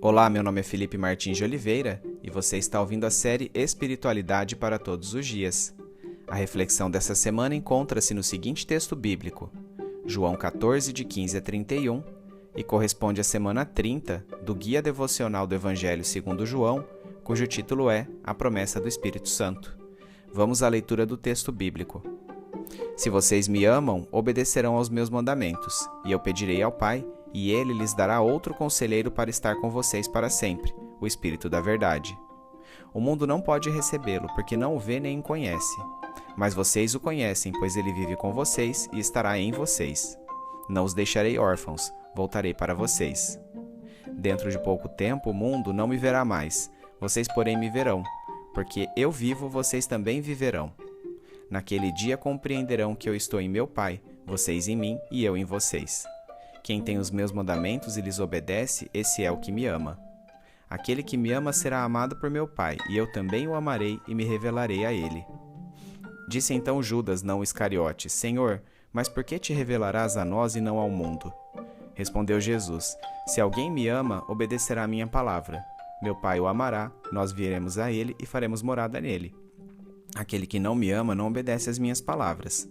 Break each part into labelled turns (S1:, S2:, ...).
S1: Olá, meu nome é Felipe Martins de Oliveira e você está ouvindo a série Espiritualidade para Todos os Dias. A reflexão dessa semana encontra-se no seguinte texto bíblico, João 14, de 15 a 31, e corresponde à semana 30 do Guia Devocional do Evangelho segundo João, cujo título é A Promessa do Espírito Santo. Vamos à leitura do texto bíblico. Se vocês me amam, obedecerão aos meus mandamentos, e eu pedirei ao Pai, e ele lhes dará outro conselheiro para estar com vocês para sempre, o Espírito da Verdade. O mundo não pode recebê-lo, porque não o vê nem o conhece. Mas vocês o conhecem, pois ele vive com vocês e estará em vocês. Não os deixarei órfãos, voltarei para vocês. Dentro de pouco tempo o mundo não me verá mais, vocês porém me verão, porque eu vivo, vocês também viverão. Naquele dia compreenderão que eu estou em meu Pai, vocês em mim e eu em vocês. Quem tem os meus mandamentos e lhes obedece, esse é o que me ama. Aquele que me ama será amado por meu Pai, e eu também o amarei e me revelarei a ele. Disse então Judas, não Iscariote, Senhor, mas por que te revelarás a nós e não ao mundo? Respondeu Jesus, se alguém me ama, obedecerá a minha palavra. Meu Pai o amará, nós viremos a ele e faremos morada nele. Aquele que não me ama não obedece às minhas palavras.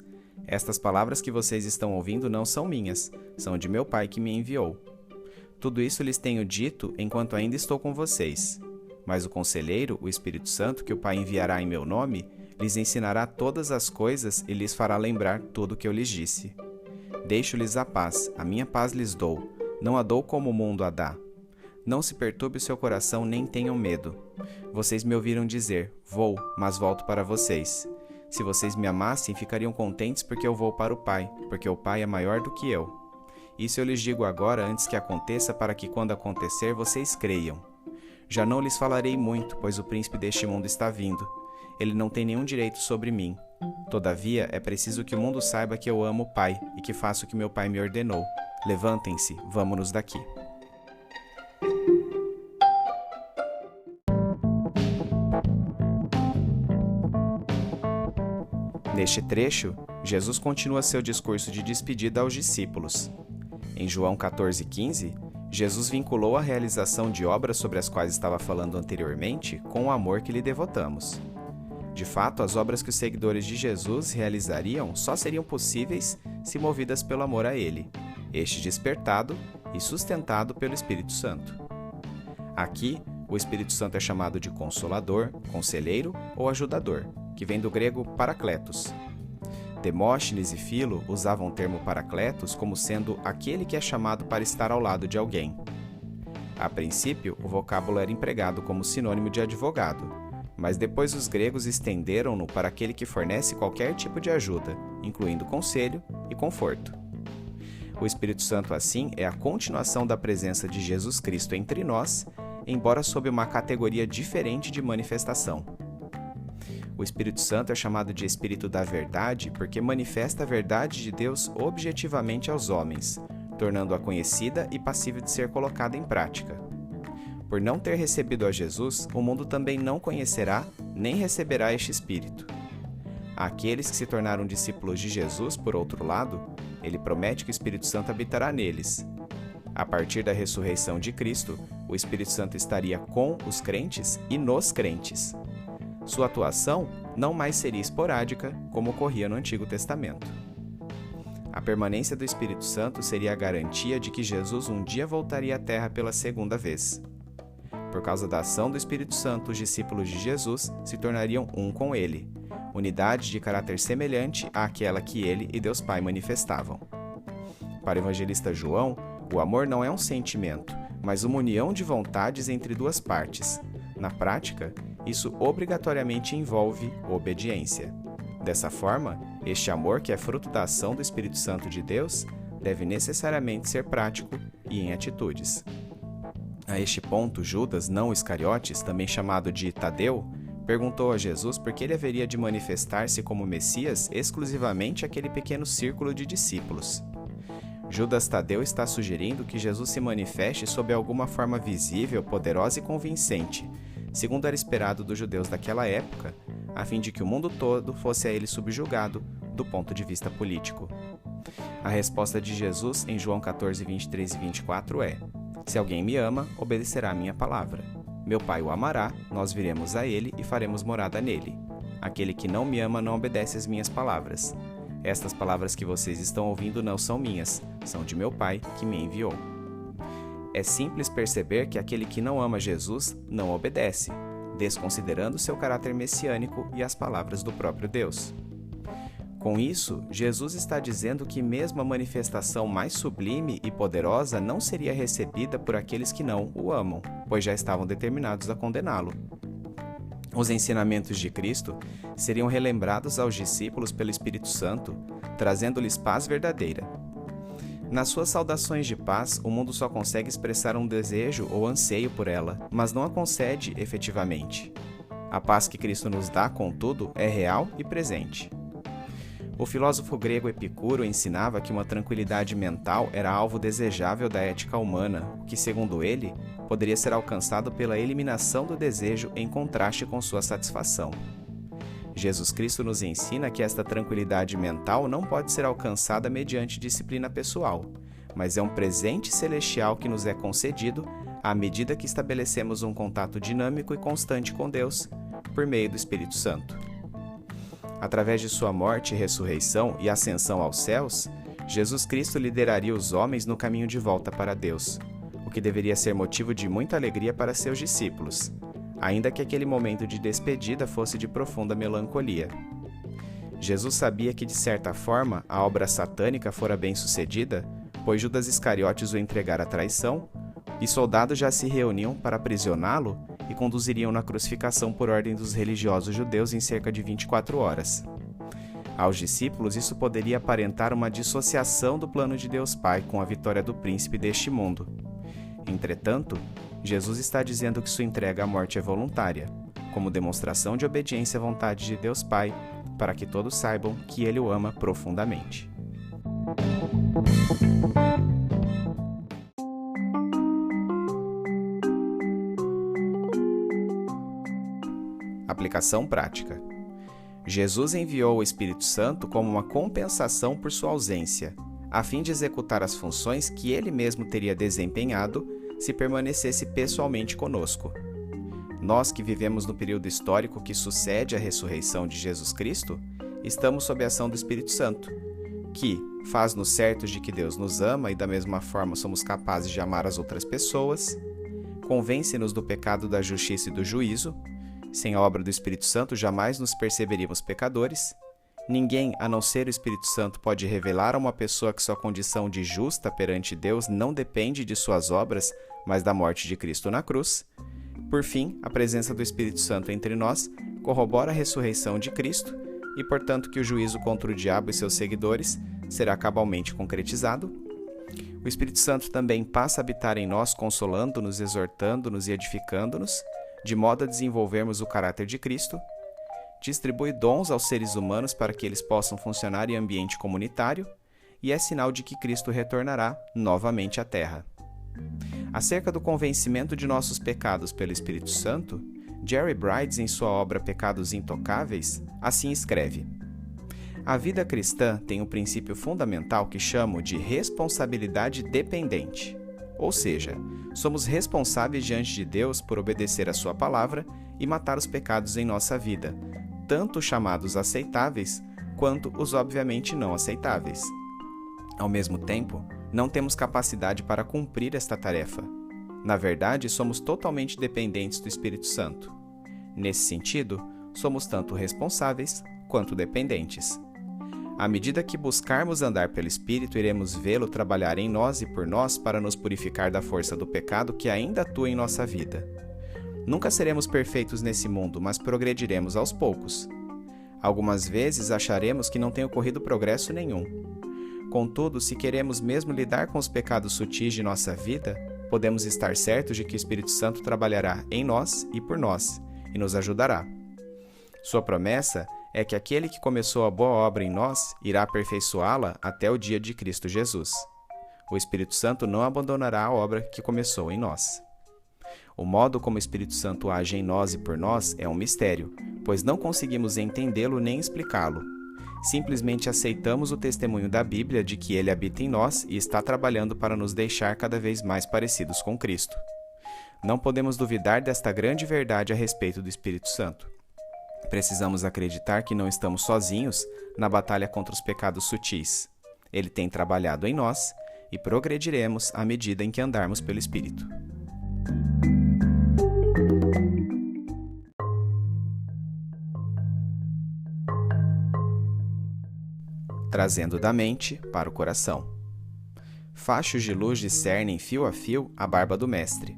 S1: Estas palavras que vocês estão ouvindo não são minhas, são de meu Pai que me enviou. Tudo isso lhes tenho dito enquanto ainda estou com vocês. Mas o Conselheiro, o Espírito Santo, que o Pai enviará em meu nome, lhes ensinará todas as coisas e lhes fará lembrar tudo o que eu lhes disse. Deixo-lhes a paz lhes dou, não a dou como o mundo a dá. Não se perturbe o seu coração nem tenham medo. Vocês me ouviram dizer, vou, mas volto para vocês. Se vocês me amassem, ficariam contentes porque eu vou para o Pai, porque o Pai é maior do que eu. Isso eu lhes digo agora antes que aconteça, para que quando acontecer vocês creiam. Já não lhes falarei muito, pois o príncipe deste mundo está vindo. Ele não tem nenhum direito sobre mim. Todavia, é preciso que o mundo saiba que eu amo o Pai e que faço o que meu Pai me ordenou. Levantem-se, vamo-nos daqui. Neste trecho, Jesus continua seu discurso de despedida aos discípulos. Em João 14,15, Jesus vinculou a realização de obras sobre as quais estava falando anteriormente com o amor que lhe devotamos. De fato, as obras que os seguidores de Jesus realizariam só seriam possíveis se movidas pelo amor a Ele, este despertado e sustentado pelo Espírito Santo. Aqui, o Espírito Santo é chamado de Consolador, Conselheiro ou Ajudador, que vem do grego Parakletos. Demóstenes e Filo usavam o termo Parakletos como sendo aquele que é chamado para estar ao lado de alguém. A princípio, o vocábulo era empregado como sinônimo de advogado, mas depois os gregos estenderam-no para aquele que fornece qualquer tipo de ajuda, incluindo conselho e conforto. O Espírito Santo, assim, é a continuação da presença de Jesus Cristo entre nós, embora sob uma categoria diferente de manifestação. O Espírito Santo é chamado de Espírito da Verdade porque manifesta a verdade de Deus objetivamente aos homens, tornando-a conhecida e passível de ser colocada em prática. Por não ter recebido a Jesus, o mundo também não conhecerá nem receberá este Espírito. Àqueles que se tornaram discípulos de Jesus, por outro lado, ele promete que o Espírito Santo habitará neles. A partir da ressurreição de Cristo, o Espírito Santo estaria com os crentes e nos crentes. Sua atuação não mais seria esporádica, como ocorria no Antigo Testamento. A permanência do Espírito Santo seria a garantia de que Jesus um dia voltaria à Terra pela segunda vez. Por causa da ação do Espírito Santo, os discípulos de Jesus se tornariam um com ele, unidade de caráter semelhante àquela que ele e Deus Pai manifestavam. Para o evangelista João, o amor não é um sentimento, mas uma união de vontades entre duas partes. Na prática, isso obrigatoriamente envolve obediência. Dessa forma, este amor, que é fruto da ação do Espírito Santo de Deus, deve necessariamente ser prático e em atitudes. A este ponto, Judas, não Iscariotes, também chamado de Tadeu, perguntou a Jesus por que ele haveria de manifestar-se como Messias exclusivamente àquele pequeno círculo de discípulos. Judas Tadeu está sugerindo que Jesus se manifeste sob alguma forma visível, poderosa e convincente, segundo era esperado dos judeus daquela época, a fim de que o mundo todo fosse a ele subjugado do ponto de vista político. A resposta de Jesus em João 14, 23 e 24 é: Se alguém me ama, obedecerá à minha palavra. Meu Pai o amará, nós viremos a ele e faremos morada nele. Aquele que não me ama não obedece às minhas palavras. Estas palavras que vocês estão ouvindo não são minhas, são de meu Pai que me enviou. É simples perceber que aquele que não ama Jesus não obedece, desconsiderando seu caráter messiânico e as palavras do próprio Deus. Com isso, Jesus está dizendo que mesmo a manifestação mais sublime e poderosa não seria recebida por aqueles que não o amam, pois já estavam determinados a condená-lo. Os ensinamentos de Cristo seriam relembrados aos discípulos pelo Espírito Santo, trazendo-lhes paz verdadeira. Nas suas saudações de paz, o mundo só consegue expressar um desejo ou anseio por ela, mas não a concede efetivamente. A paz que Cristo nos dá, contudo, é real e presente. O filósofo grego Epicuro ensinava que uma tranquilidade mental era alvo desejável da ética humana, o que, segundo ele, poderia ser alcançado pela eliminação do desejo em contraste com sua satisfação. Jesus Cristo nos ensina que esta tranquilidade mental não pode ser alcançada mediante disciplina pessoal, mas é um presente celestial que nos é concedido à medida que estabelecemos um contato dinâmico e constante com Deus, por meio do Espírito Santo. Através de sua morte, ressurreição e ascensão aos céus, Jesus Cristo lideraria os homens no caminho de volta para Deus, o que deveria ser motivo de muita alegria para seus discípulos, ainda que aquele momento de despedida fosse de profunda melancolia. Jesus sabia que, de certa forma, a obra satânica fora bem sucedida, pois Judas Iscariotes o entregara à traição, e soldados já se reuniam para aprisioná-lo e conduziriam na crucificação por ordem dos religiosos judeus em cerca de 24 horas. Aos discípulos, isso poderia aparentar uma dissociação do plano de Deus Pai com a vitória do príncipe deste mundo. Entretanto, Jesus está dizendo que sua entrega à morte é voluntária, como demonstração de obediência à vontade de Deus Pai, para que todos saibam que Ele o ama profundamente. Aplicação prática. Jesus enviou o Espírito Santo como uma compensação por sua ausência, a fim de executar as funções que ele mesmo teria desempenhado se permanecesse pessoalmente conosco. Nós que vivemos no período histórico que sucede à ressurreição de Jesus Cristo, estamos sob a ação do Espírito Santo, que faz-nos certos de que Deus nos ama e da mesma forma somos capazes de amar as outras pessoas, convence-nos do pecado, da justiça e do juízo. Sem a obra do Espírito Santo, jamais nos perceberíamos pecadores. Ninguém, a não ser o Espírito Santo, pode revelar a uma pessoa que sua condição de justa perante Deus não depende de suas obras, mas da morte de Cristo na cruz. Por fim, a presença do Espírito Santo entre nós corrobora a ressurreição de Cristo e, portanto, que o juízo contra o diabo e seus seguidores será cabalmente concretizado. O Espírito Santo também passa a habitar em nós, consolando-nos, exortando-nos e edificando-nos, de modo a desenvolvermos o caráter de Cristo, distribui dons aos seres humanos para que eles possam funcionar em ambiente comunitário e é sinal de que Cristo retornará novamente à Terra. Acerca do convencimento de nossos pecados pelo Espírito Santo, Jerry Bridges, em sua obra Pecados Intocáveis, assim escreve: a vida cristã tem um princípio fundamental que chamo de responsabilidade dependente. Ou seja, somos responsáveis diante de Deus por obedecer a sua palavra e matar os pecados em nossa vida, tanto os chamados aceitáveis, quanto os obviamente não aceitáveis. Ao mesmo tempo, não temos capacidade para cumprir esta tarefa. Na verdade, somos totalmente dependentes do Espírito Santo. Nesse sentido, somos tanto responsáveis quanto dependentes. À medida que buscarmos andar pelo Espírito, iremos vê-lo trabalhar em nós e por nós para nos purificar da força do pecado que ainda atua em nossa vida. Nunca seremos perfeitos nesse mundo, mas progrediremos aos poucos. Algumas vezes acharemos que não tem ocorrido progresso nenhum. Contudo, se queremos mesmo lidar com os pecados sutis de nossa vida, podemos estar certos de que o Espírito Santo trabalhará em nós e por nós, e nos ajudará. Sua promessa é que aquele que começou a boa obra em nós irá aperfeiçoá-la até o dia de Cristo Jesus. O Espírito Santo não abandonará a obra que começou em nós. O modo como o Espírito Santo age em nós e por nós é um mistério, pois não conseguimos entendê-lo nem explicá-lo. Simplesmente aceitamos o testemunho da Bíblia de que Ele habita em nós e está trabalhando para nos deixar cada vez mais parecidos com Cristo. Não podemos duvidar desta grande verdade a respeito do Espírito Santo. Precisamos acreditar que não estamos sozinhos na batalha contra os pecados sutis. Ele tem trabalhado em nós e progrediremos à medida em que andarmos pelo Espírito. Trazendo da mente para o coração. Fachos de luz discernem fio a fio a barba do Mestre.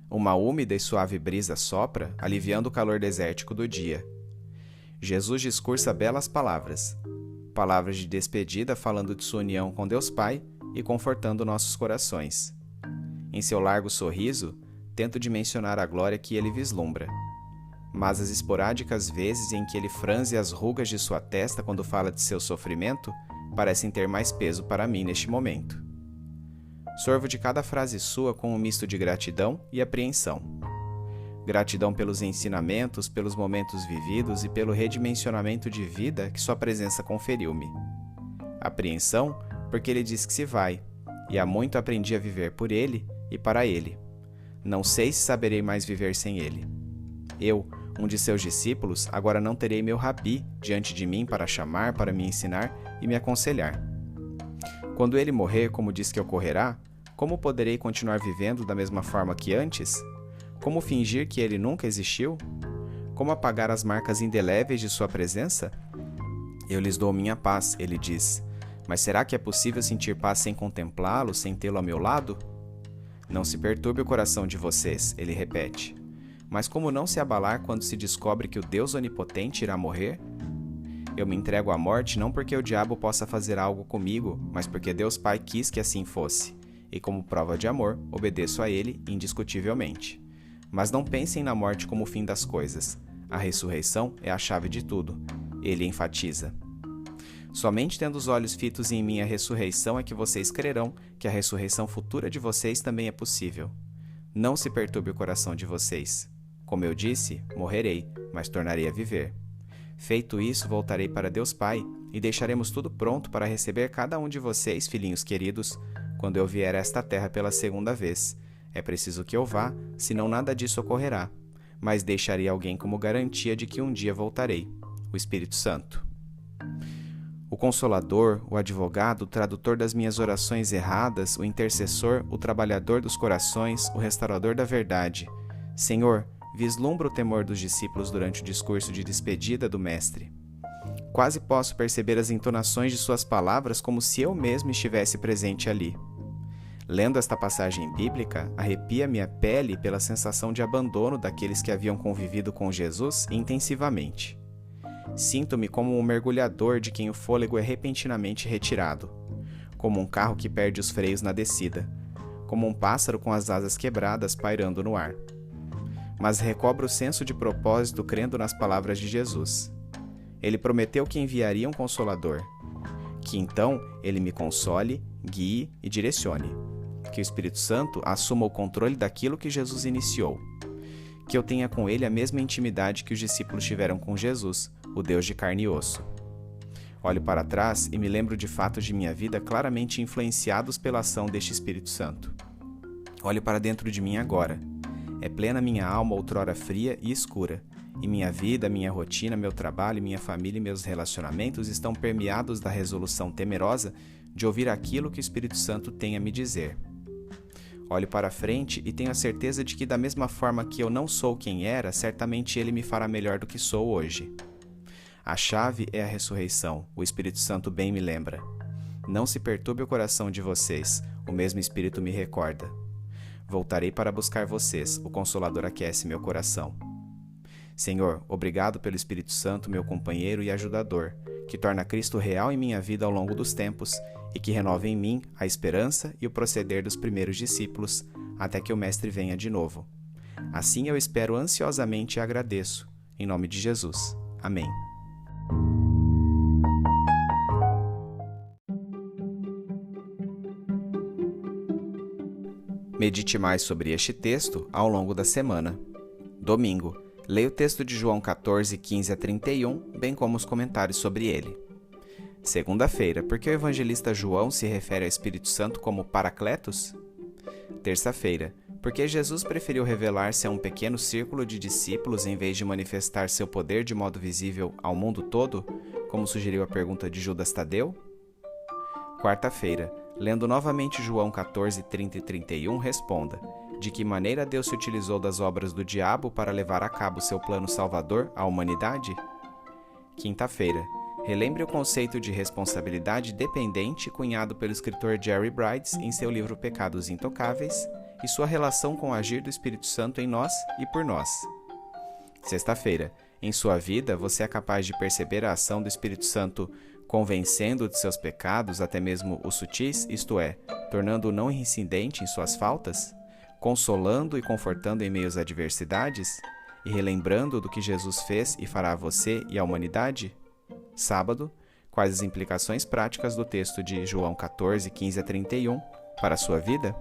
S1: Uma úmida e suave brisa sopra, aliviando o calor desértico do dia. Jesus discursa belas palavras. Palavras de despedida falando de sua união com Deus Pai e confortando nossos corações. Em seu largo sorriso, tento dimensionar a glória que ele vislumbra. Mas as esporádicas vezes em que ele franze as rugas de sua testa quando fala de seu sofrimento parecem ter mais peso para mim neste momento. Sorvo de cada frase sua com um misto de gratidão e apreensão. Gratidão pelos ensinamentos, pelos momentos vividos e pelo redimensionamento de vida que sua presença conferiu-me. Apreensão porque ele diz que se vai, e há muito aprendi a viver por ele e para ele. Não sei se saberei mais viver sem ele. Eu, um de seus discípulos, agora não terei meu rabi diante de mim para chamar, para me ensinar e me aconselhar. Quando ele morrer, como diz que ocorrerá, como poderei continuar vivendo da mesma forma que antes? Como fingir que ele nunca existiu? Como apagar as marcas indeléveis de sua presença? Eu lhes dou minha paz, ele diz. Mas será que é possível sentir paz sem contemplá-lo, sem tê-lo ao meu lado? Não se perturbe o coração de vocês, ele repete. Mas como não se abalar quando se descobre que o Deus onipotente irá morrer? Eu me entrego à morte não porque o diabo possa fazer algo comigo, mas porque Deus Pai quis que assim fosse, e como prova de amor, obedeço a ele indiscutivelmente. Mas não pensem na morte como o fim das coisas. A ressurreição é a chave de tudo. Ele enfatiza. Somente tendo os olhos fitos em minha ressurreição é que vocês crerão que a ressurreição futura de vocês também é possível. Não se perturbe o coração de vocês. Como eu disse, morrerei, mas tornarei a viver. Feito isso, voltarei para Deus Pai e deixaremos tudo pronto para receber cada um de vocês, filhinhos queridos, quando eu vier a esta terra pela segunda vez. É preciso que eu vá, senão nada disso ocorrerá. Mas deixarei alguém como garantia de que um dia voltarei, o Espírito Santo. O Consolador, o advogado, o tradutor das minhas orações erradas, o intercessor, o trabalhador dos corações, o restaurador da verdade. Senhor, vislumbra o temor dos discípulos durante o discurso de despedida do Mestre. Quase posso perceber as entonações de suas palavras como se eu mesmo estivesse presente ali. Lendo esta passagem bíblica, arrepia minha pele pela sensação de abandono daqueles que haviam convivido com Jesus intensivamente. Sinto-me como um mergulhador de quem o fôlego é repentinamente retirado, como um carro que perde os freios na descida, como um pássaro com as asas quebradas pairando no ar. Mas recobro o senso de propósito crendo nas palavras de Jesus. Ele prometeu que enviaria um Consolador, que então ele me console, guie e direcione. Que o Espírito Santo assuma o controle daquilo que Jesus iniciou. Que eu tenha com ele a mesma intimidade que os discípulos tiveram com Jesus, o Deus de carne e osso. Olho para trás e me lembro de fatos de minha vida claramente influenciados pela ação deste Espírito Santo. Olho para dentro de mim agora. É plena minha alma outrora fria e escura, e minha vida, minha rotina, meu trabalho, minha família e meus relacionamentos estão permeados da resolução temerosa de ouvir aquilo que o Espírito Santo tem a me dizer. Olho para frente e tenho a certeza de que da mesma forma que eu não sou quem era, certamente ele me fará melhor do que sou hoje. A chave é a ressurreição, o Espírito Santo bem me lembra. Não se perturbe o coração de vocês, o mesmo Espírito me recorda. Voltarei para buscar vocês, o Consolador aquece meu coração. Senhor, obrigado pelo Espírito Santo, meu companheiro e ajudador, que torna Cristo real em minha vida ao longo dos tempos e que renova em mim a esperança e o proceder dos primeiros discípulos, até que o Mestre venha de novo. Assim eu espero ansiosamente e agradeço. Em nome de Jesus. Amém. Medite mais sobre este texto ao longo da semana. Domingo, leia o texto de João 14, 15 a 31, bem como os comentários sobre ele. Segunda-feira, por que o evangelista João se refere ao Espírito Santo como Paracletos? Terça-feira, por que Jesus preferiu revelar-se a um pequeno círculo de discípulos em vez de manifestar seu poder de modo visível ao mundo todo, como sugeriu a pergunta de Judas Tadeu? Quarta-feira, lendo novamente João 14, 30 e 31, responda: de que maneira Deus se utilizou das obras do diabo para levar a cabo seu plano salvador à humanidade? Quinta-feira, relembre o conceito de responsabilidade dependente cunhado pelo escritor Jerry Brides em seu livro Pecados Intocáveis e sua relação com o agir do Espírito Santo em nós e por nós. Sexta-feira, em sua vida você é capaz de perceber a ação do Espírito Santo convencendo de seus pecados, até mesmo os sutis, isto é, tornando-o não reincidente em suas faltas, consolando e confortando em meio às adversidades, e relembrando do que Jesus fez e fará a você e à humanidade? Sábado, quais as implicações práticas do texto de João 14, 15 a 31 para a sua vida?